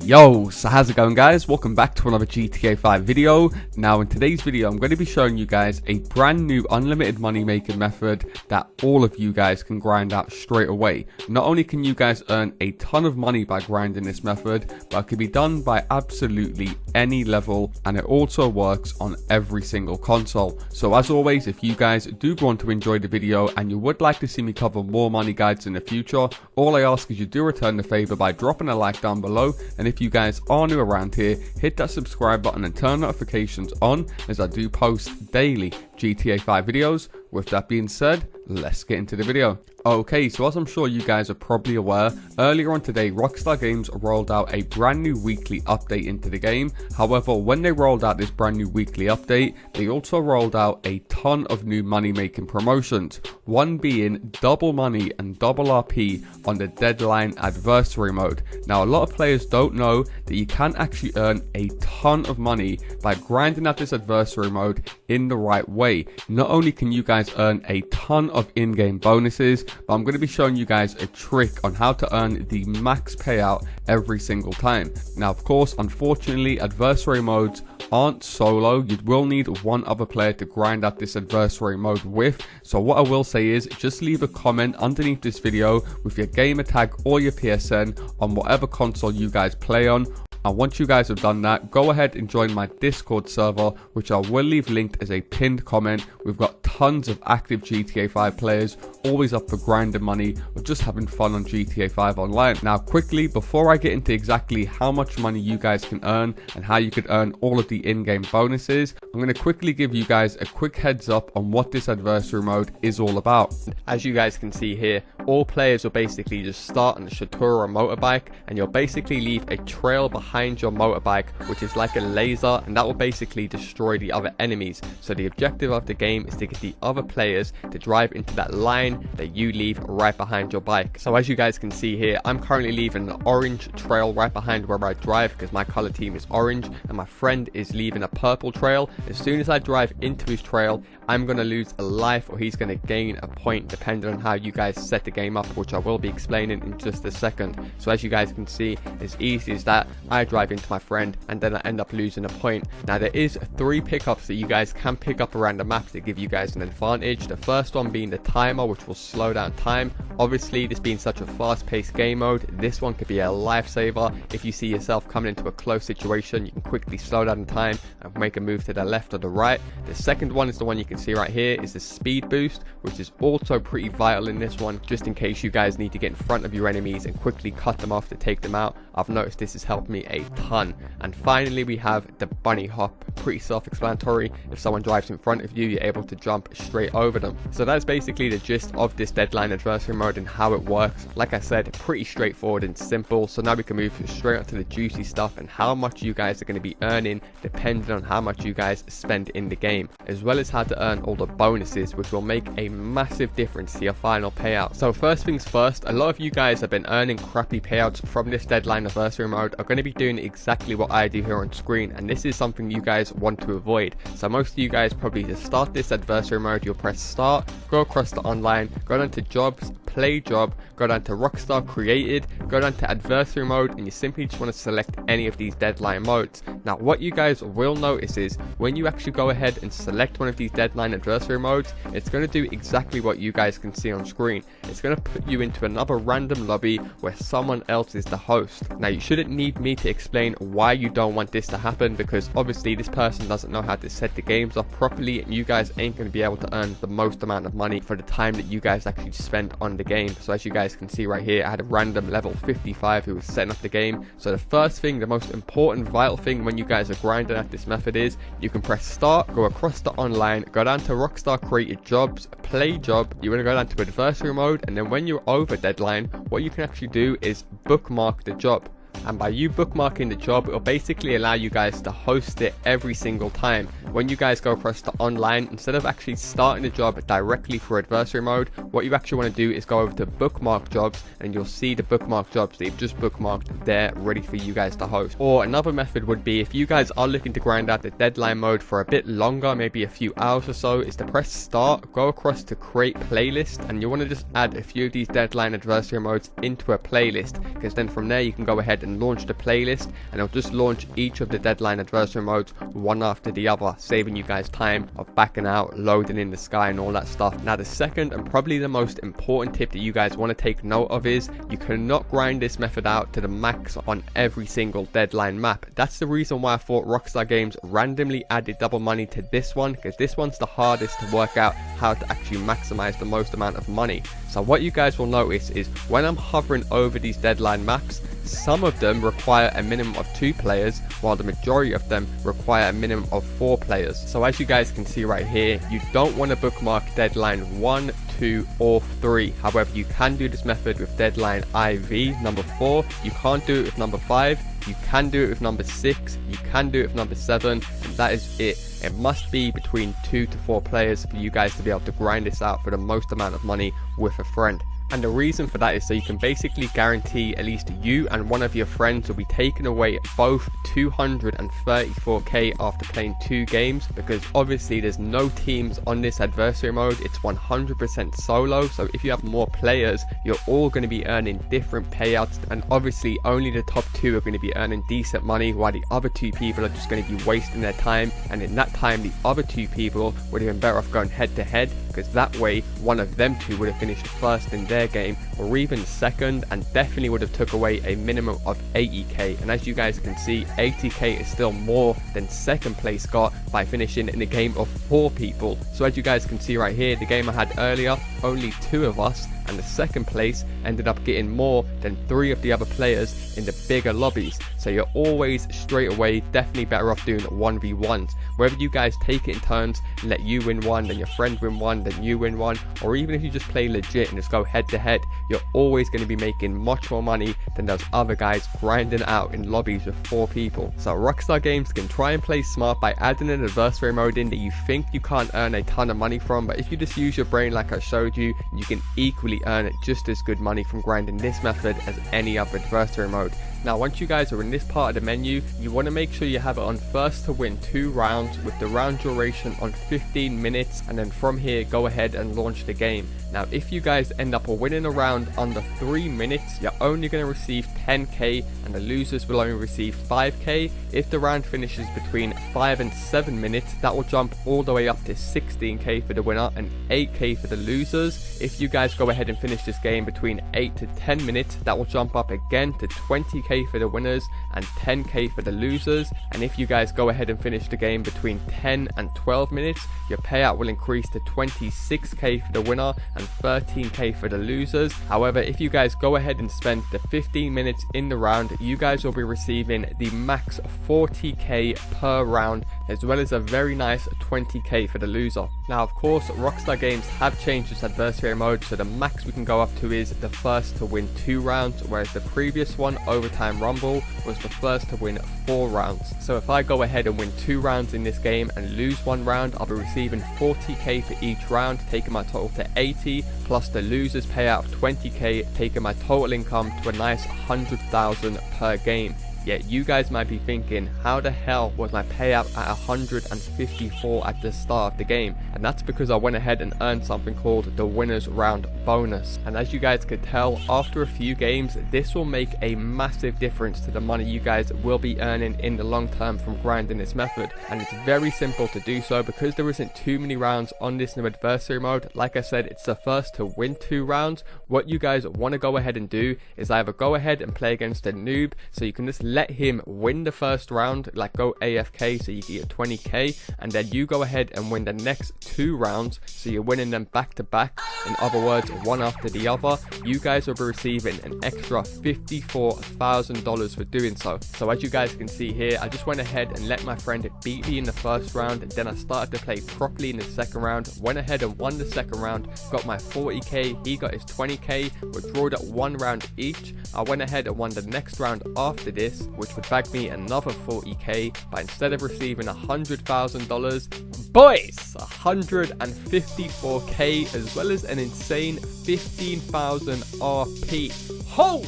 Yo, so how's it going, guys? Welcome back to another GTA 5 video. Now in today's video I'm going to be showing you guys a brand new unlimited money making method that all of you guys can grind out straight away. Not only can you guys earn a ton of money by grinding this method, but it can be done by absolutely any level, and it also works on every single console. So as always, if you guys do want to enjoy the video and you would like to see me cover more money guides in the future, all I ask is you do return the favor by dropping a like down below. And if you guys are new around here, hit that subscribe button and turn notifications on, as I do post daily GTA 5 videos. With that being said, let's get into the video. Okay, so as I'm sure you guys are probably aware, earlier on today Rockstar Games rolled out a brand new weekly update into the game. However, when they rolled out this brand new weekly update, they also rolled out a ton of new money making promotions, one being double money and double RP on the Deadline Adversary mode. Now a lot of players don't know that you can actually earn a ton of money by grinding at this adversary mode in the right way. Not only can you guys earn a ton of in-game bonuses, but I'm going to be showing you guys a trick on how to earn the max payout every single time. Now of course, unfortunately, adversary modes aren't solo. You will need one other player to grind out this adversary mode with. So what I will say is just leave a comment underneath this video with your gamer tag or your PSN on whatever console you guys play on. And once you guys have done that, go ahead and join my Discord server, which I will leave linked as a pinned comment. We've got tons of active GTA 5 players, always up for grinding money or just having fun on GTA 5 online. Now quickly, before I get into exactly how much money you guys can earn and how you could earn all of the in-game bonuses, I'm going to quickly give you guys a quick heads up on what this adversary mode is all about. As you guys can see here, all players will basically just start on the Shatura motorbike, and you'll basically leave a trail behind your motorbike, which is like a laser, and that will basically destroy the other enemies. So the objective of the game is to get the other players to drive into that line that you leave right behind your bike. So as you guys can see here, I'm currently leaving an orange trail right behind where I drive because my color team is orange, and my friend is leaving a purple trail. As soon as I drive into his trail, I'm going to lose a life or he's going to gain a point depending on how you guys set the game up, which I will be explaining in just a second. So as you guys can see, as easy as that, I drive into my friend and then I end up losing a point. Now there is 3 pickups that you guys can pick up around the map that give you guys an advantage. The first one being the timer, which will slow down time. Obviously, this being such a fast-paced game mode, this one could be a lifesaver. If you see yourself coming into a close situation, you can quickly slow down time and make a move to the left or the right. The second one is the one you can see right here, is the speed boost, which is also pretty vital in this one, just in case you guys need to get in front of your enemies and quickly cut them off to take them out. I've noticed this has helped me a ton. And finally, we have the bunny hop. Pretty self-explanatory. If someone drives in front of you, you're able to jump straight over them. So that's basically the gist of this Deadline Adversary mode and how it works. Like I said, pretty straightforward and simple. So now we can move straight on to the juicy stuff and how much you guys are going to be earning depending on how much you guys spend in the game, as well as how to earn all the bonuses, which will make a massive difference to your final payout. So first things first, a lot of you guys have been earning crappy payouts from this Deadline Adversary mode are going to be doing exactly what I do here on screen, and this is something you guys want to avoid. So most of you guys probably just start this adversary mode, you'll press start, go across to online, go down to jobs, play job, go down to Rockstar created, go down to adversary mode, and you simply just want to select any of these deadline modes. Now what you guys will notice is when you actually go ahead and select one of these deadline adversary modes, it's going to do exactly what you guys can see on screen. It's going to put you into another random lobby where someone else is the host. Now you shouldn't need me to explain why you don't want this to happen, because obviously this person doesn't know how to set the games up properly, and you guys ain't going to be able to earn the most amount of money for the time that you guys actually spend on the game. So as you guys can see right here, I had a random level 55 who was setting up the game. So the first thing, the most important vital thing when you guys are grinding at this method is you can press start, go across to online, go down to Rockstar created jobs, play job, you want to go down to adversary mode, and then when you're over deadline, what you can actually do is bookmark the job. And by you bookmarking the job, it will basically allow you guys to host it every single time. When you guys go across to online, instead of actually starting the job directly for adversary mode, what you actually want to do is go over to bookmark jobs, and you'll see the bookmark jobs that you've just bookmarked there ready for you guys to host. Or another method would be, if you guys are looking to grind out the deadline mode for a bit longer, maybe a few hours or so, is to press start, go across to create playlist, and you want to just add a few of these deadline adversary modes into a playlist, because then from there you can go ahead and and launch the playlist, and it'll just launch each of the deadline adversary modes one after the other, saving you guys time of backing out, loading in the sky and all that stuff. Now the second and probably the most important tip that you guys want to take note of is you cannot grind this method out to the max on every single deadline map. That's the reason why I thought Rockstar Games randomly added double money to this one, because this one's the hardest to work out how to actually maximize the most amount of money. So what you guys will notice is when I'm hovering over these deadline maps, some of them require a minimum of 2 players, while the majority of them require a minimum of 4 players. So as you guys can see right here, you don't want to bookmark deadline 1, 2 or 3. However, you can do this method with deadline IV number 4. You can't do it with number 5. You can do it with number 6. You can do it with number 7, and that is it. It must be between 2 to 4 players for you guys to be able to grind this out for the most amount of money with a friend. And the reason for that is so you can basically guarantee at least you and one of your friends will be taking away both 234k after playing 2 games, because obviously there's no teams on this adversary mode. It's 100% solo, so if you have more players, you're all going to be earning different payouts, and obviously only the top 2 are going to be earning decent money, while the other 2 people are just going to be wasting their time. And in that time, the other 2 people would have been better off going head to head, because that way one of them 2 would have finished first in their game, or even second, and definitely would have took away a minimum of 80k. And as you guys can see, 80k is still more than second place got by finishing in a game of 4 people. So as you guys can see right here, the game I had earlier, only 2 of us, and the second place ended up getting more than 3 of the other players in the bigger lobbies. So you're always straight away definitely better off doing 1v1s. Whether you guys take it in turns and let you win one, then your friend win one, then you win one, or even if you just play legit and just go head to head, you're always going to be making much more money than those other guys grinding out in lobbies with 4 people. So Rockstar Games can try and play smart by adding an adversary mode in that you think you can't earn a ton of money from, but if you just use your brain like I showed you, you can equally earn just as good money from grinding this method as any other adversary mode. Now once you guys are in this part of the menu, you want to make sure you have it on first to win 2 rounds with the round duration on 15 minutes, and then from here go ahead and launch the game. Now if you guys end up winning a round under 3 minutes, you're only going to receive 10k and the losers will only receive 5k. If the round finishes between 5 and 7 minutes, that will jump all the way up to 16k for the winner and 8k for the losers. If you guys go ahead and finish this game between 8 to 10 minutes, that will jump up again to 20k for the winners and 10k for the losers. And if you guys go ahead and finish the game between 10 and 12 minutes, your payout will increase to 26k for the winner and 13k for the losers. However, if you guys go ahead and spend the 15 minutes in the round, you guys will be receiving the max 40k per round, as well as a very nice 20k for the loser. Now of course, Rockstar Games have changed this adversary mode, so the max we can go up to is the first to win 2 rounds, whereas the previous one, Overtime Rumble, was the first to win 4 rounds. So if I go ahead and win 2 rounds in this game and lose 1 round, I'll be receiving 40k for each round, taking my total to 80, plus the losers payout of 20k, taking my total income to a nice 100,000 per game. Yet you guys might be thinking, how the hell was my payout at 154 at the start of the game? And that's because I went ahead and earned something called the winners round bonus. And as you guys could tell, after a few games, this will make a massive difference to the money you guys will be earning in the long term from grinding this method. And it's very simple to do so because there isn't too many rounds on this new adversary mode. Like I said, it's the first to win 2 rounds. What you guys want to go ahead and do is either go ahead and play against a noob, so you can just let him win the first round, like go AFK so you get 20k, and then you go ahead and win the next 2 rounds, so you're winning them back to back, in other words one after the other. You guys will be receiving an extra $54,000 for doing so. So as you guys can see here, I just went ahead and let my friend beat me in the first round, then I started to play properly in the second round, went ahead and won the second round, got my 40k, he got his 20k, we drawed at 1 round each. I went ahead and won the next round after this, which would bag me another 40k, but instead of receiving $100,000, boys, 154k, as well as an insane 15,000 RP. Holy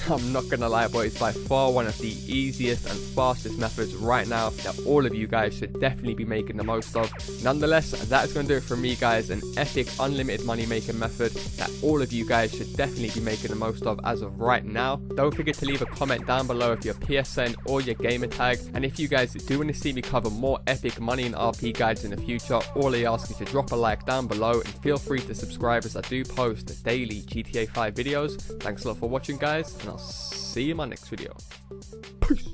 I'm not gonna lie, but it's by far one of the easiest and fastest methods right now that all of you guys should definitely be making the most of. Nonetheless, that is going to do it for me, guys. An epic unlimited money making method that all of you guys should definitely be making the most of as of right now. Don't forget to leave a comment down below with your PSN or your gamer tag, and if you guys do want to see me cover more epic money and RP guides in the future, all I ask is to drop a like down below and feel free to subscribe, as I do post daily GTA 5 videos. Thanks a lot for watching, guys, and I'll see you in my next video. Peace.